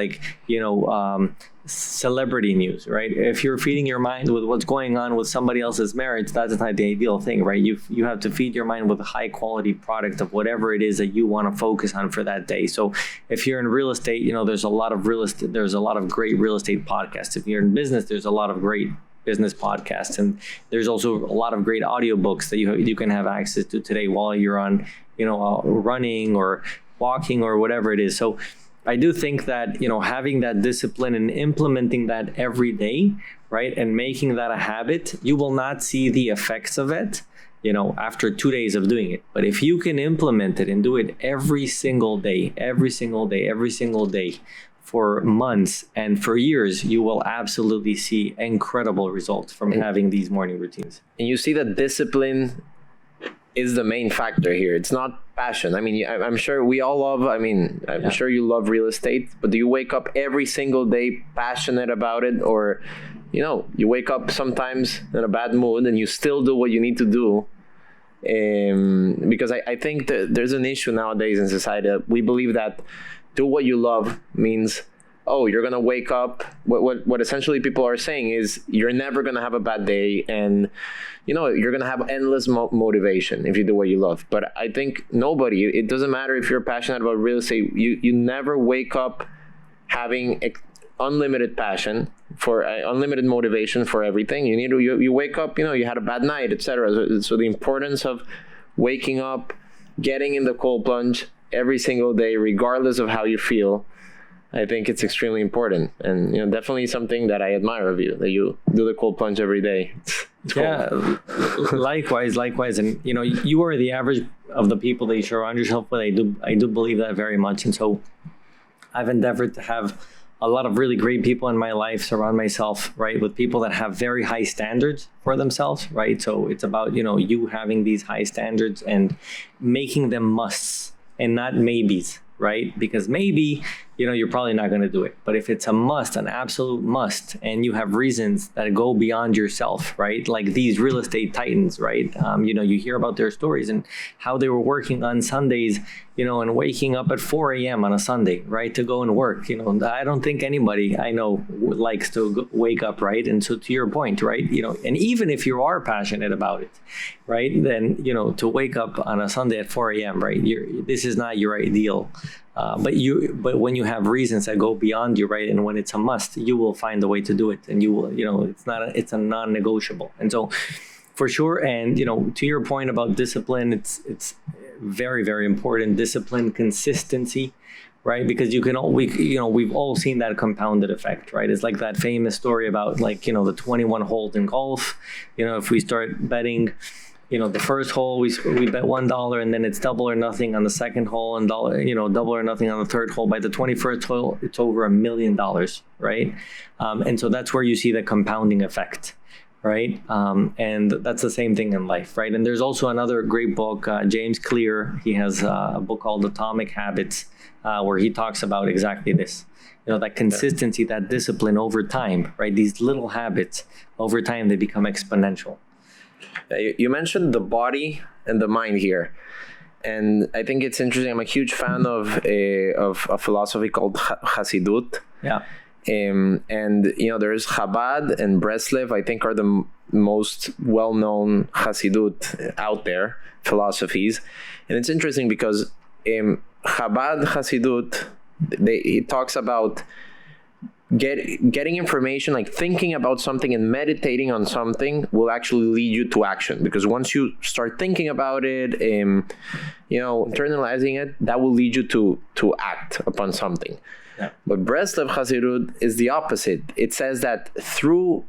celebrity news, right? If you're feeding your mind with what's going on with somebody else's marriage, that's not the ideal thing, right? You have to feed your mind with a high quality product of whatever it is that you want to focus on for that day. So if you're in real estate, there's a lot of great real estate podcasts. If you're in business, there's a lot of great business podcasts, and there's also a lot of great audiobooks that you can have access to today while you're on, running or walking or whatever it is. So I do think that, having that discipline and implementing that every day, right, and making that a habit, you will not see the effects of it, after 2 days of doing it. But if you can implement it and do it every single day, for months and for years, you will absolutely see incredible results from having these morning routines. And you see that discipline is the main factor here. It's not passion. I mean, I'm sure we all love, I'm sure you love real estate, but do you wake up every single day passionate about it? Or, you wake up sometimes in a bad mood and you still do what you need to do Because I think that there's an issue nowadays in society. We believe that do what you love means, oh, you're going to wake up. What essentially people are saying is you're never going to have a bad day, and you're going to have endless motivation if you do what you love. But I think nobody, it doesn't matter if you're passionate about real estate, you never wake up having unlimited passion for unlimited motivation for everything. You wake up, you had a bad night, etc. So the importance of waking up, getting in the cold plunge every single day, regardless of how you feel, I think it's extremely important, and definitely something that I admire of you, that you do the cold plunge every day. It's cool. Likewise, and you are the average of the people that you surround yourself with. I do believe that very much, and so I've endeavored to have a lot of really great people in my life, surround myself, right, with people that have very high standards for themselves, right? So it's about, you having these high standards and making them musts and not maybes, right? Because maybe, you're probably not going to do it. But if it's a must, an absolute must, and you have reasons that go beyond yourself, right? Like these real estate titans, right? You hear about their stories and how they were working on Sundays, and waking up at 4 a.m. on a Sunday, right, to go and work. I don't think anybody I know likes to wake up, right? And so to your point, right, and even if you are passionate about it, right, then, to wake up on a Sunday at 4 a.m., right, this is not your ideal. But when you have reasons that go beyond you, right, and when it's a must, you will find a way to do it, and you will, it's a non-negotiable. And so, for sure, and to your point about discipline, it's very, very important. Discipline, consistency, right? Because we've all seen that compounded effect, right? It's like that famous story about the 21 holes in golf. If we start betting, the first hole we bet $1, and then it's double or nothing on the second hole, and double or nothing on the third hole. By the 21st hole, it's over $1 million, right? And so that's where you see the compounding effect, right? And that's the same thing in life, right? And there's also another great book, James Clear. He has a book called Atomic Habits, where he talks about exactly this. That consistency, that discipline over time, right? These little habits over time, they become exponential. You mentioned the body and the mind here, and I think it's interesting. I'm a huge fan of a philosophy called Hasidut. Yeah. And there's Chabad and Breslev, I think, are the most well-known Hasidut out there philosophies. And it's interesting because Chabad Hasidut, it talks about getting information, like thinking about something and meditating on something will actually lead you to action, because once you start thinking about it, internalizing it, that will lead you to act upon something. Yeah. But Breslev Hasidut is the opposite. It says that through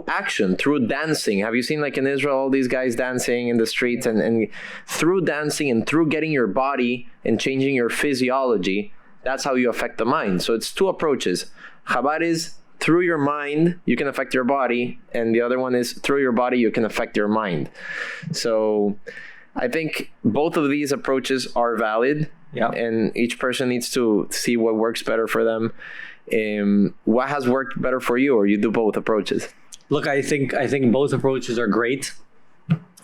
action, through dancing, have you seen in Israel all these guys dancing in the streets, and through dancing and through getting your body and changing your physiology, that's how you affect the mind. So it's two approaches. Chabad is through your mind, you can affect your body, and the other one is through your body, you can affect your mind. So I think both of these approaches are valid, and each person needs to see what works better for them. What has worked better for you, or you do both approaches? Look, I think both approaches are great.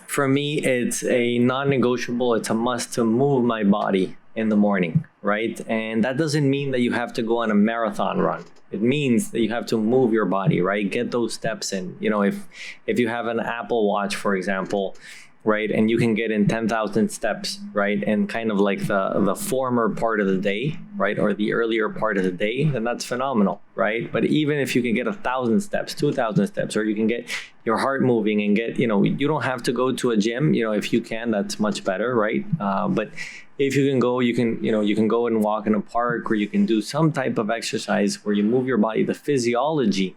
For me, it's a non-negotiable. It's a must to move my body in the morning, right? And that doesn't mean that you have to go on a marathon run. It means that you have to move your body, right? Get those steps in. If you have an Apple Watch, for example, right, and you can get in 10,000 steps, right, and kind of like the former part of the day, right, or the earlier part of the day, then that's phenomenal, right? But even if you can get 1,000 steps, 2,000 steps, or you can get your heart moving and get, you don't have to go to a gym, if you can, that's much better, right? But if you can go, you can go and walk in a park, or you can do some type of exercise where you move your body, the physiology,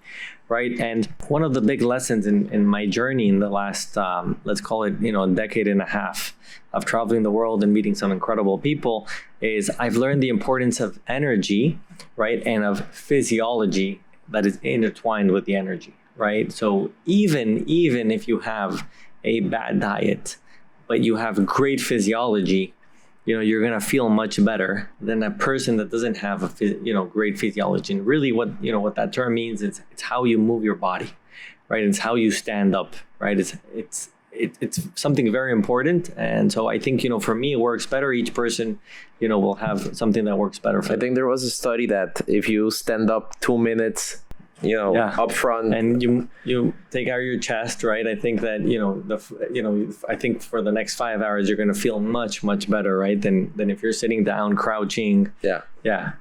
right? And one of the big lessons in my journey in the last, let's call it, a decade and a half of traveling the world and meeting some incredible people, is I've learned the importance of energy, right? And of physiology that is intertwined with the energy, right? So even if you have a bad diet, but you have great physiology, you're going to feel much better than a person that doesn't have a great physiology. And really what that term means is it's how you move your body, right? It's how you stand up, right? it's something very important. And so I think, for me, it works better. Each person, will have something that works better for them. I think there was a study that if you stand up 2 minutes, up front, and you take out your chest, right? I think that, I think for the next 5 hours, you're going to feel much, much better, right? Than if you're sitting down, crouching. Yeah. Yeah.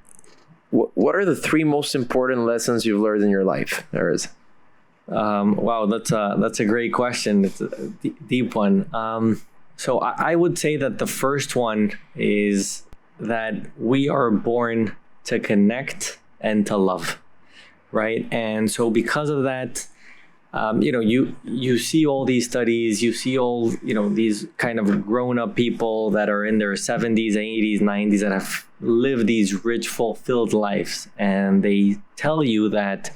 What are the 3 most important lessons you've learned in your life, Erez? Wow, that's a great question. It's a deep one. So I would say that the first one is that we are born to connect and to love, right? And so because of that, you see all these studies, you see all, these kind of grown-up people that are in their 70s, 80s, 90s that have lived these rich, fulfilled lives. And they tell you that,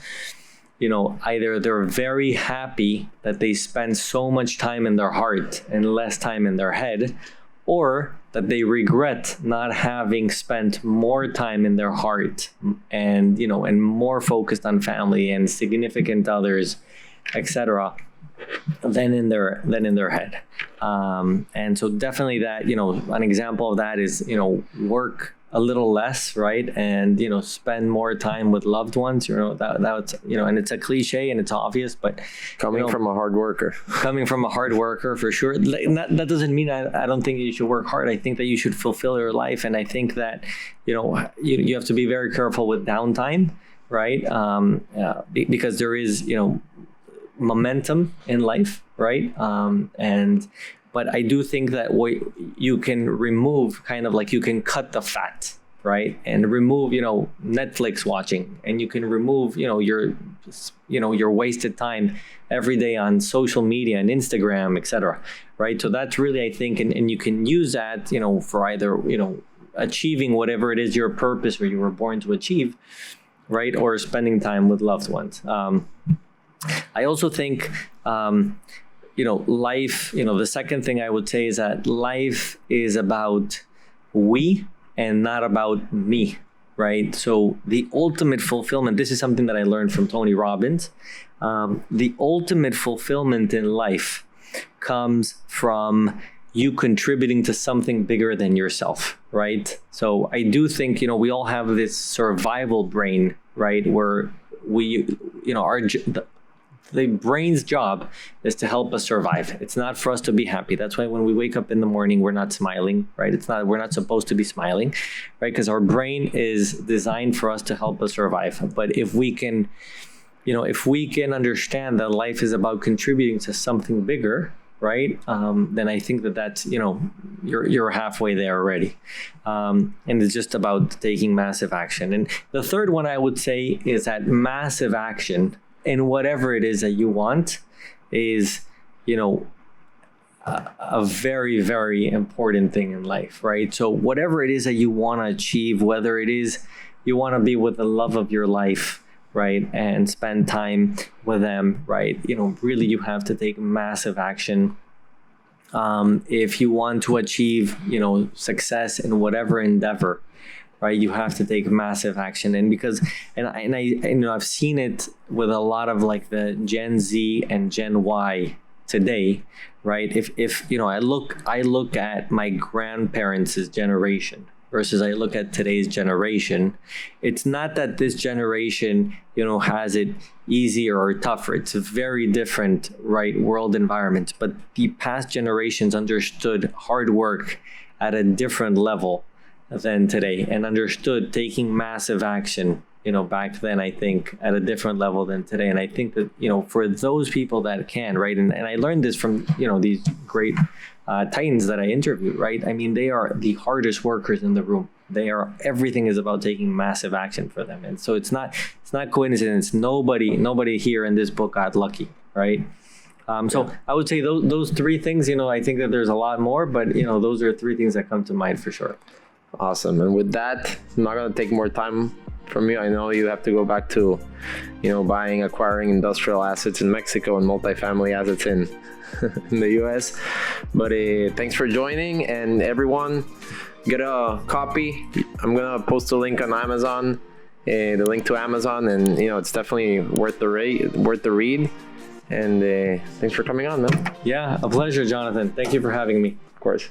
either they're very happy that they spend so much time in their heart and less time in their head, or that they regret not having spent more time in their heart and, and more focused on family and significant others, etc., than in their head. And so definitely that, an example of that is, work a little less, right? And, spend more time with loved ones, that's, and it's a cliche and it's obvious, but coming from a hard worker, for sure. That doesn't mean I don't think you should work hard. I think that you should fulfill your life. And I think that, you have to be very careful with downtime, right? Because there is, momentum in life, right? But I do think that you can remove you can cut the fat, right? And remove, Netflix watching, and you can remove, your wasted time every day on social media and Instagram, etc. Right? So that's really, I think, and you can use that, for either, achieving whatever it is your purpose or you were born to achieve, right? Or spending time with loved ones. I also think, life, the second thing I would say is that life is about we and not about me, right? So the ultimate fulfillment, this is something that I learned from Tony Robbins. The ultimate fulfillment in life comes from you contributing to something bigger than yourself, right? So I do think, we all have this survival brain, right? Where the brain's job is to help us survive. It's not for us to be happy. That's why when we wake up in the morning, we're not smiling, right? We're not supposed to be smiling, right? Because our brain is designed for us to help us survive. But if we can, understand that life is about contributing to something bigger, right? Then I think that's, you're halfway there already. And it's just about taking massive action. And the third one I would say is that massive action in whatever it is that you want is, a very, very important thing in life, right? So whatever it is that you want to achieve, whether it is you want to be with the love of your life, right, and spend time with them, right? Really you have to take massive action. If you want to achieve, success in whatever endeavor, right, you have to take massive action. And I've seen it with a lot of the Gen Z and Gen Y today, right? If I look at my grandparents' generation versus I look at today's generation, it's not that this generation, has it easier or tougher. It's a very different, right, world environment. But the past generations understood hard work at a different level than today, and understood taking massive action, back then, I think, at a different level than today. And I think that, for those people that can, right, and I learned this from, these great titans that I interviewed, right? I mean, they are the hardest workers in the room. Everything is about taking massive action for them. And so it's not coincidence. Nobody here in this book got lucky, right? So I would say those 3 things, I think that there's a lot more, but, those are 3 things that come to mind for sure. Awesome. And with that, I'm not going to take more time from you. I know you have to go back to, acquiring industrial assets in Mexico and multifamily assets in the US. But thanks for joining, and everyone, get a copy. I'm going to post a link on Amazon, the link to Amazon, and it's definitely worth the read. And thanks for coming on, man. Yeah, a pleasure, Jonathan. Thank you for having me. Of course.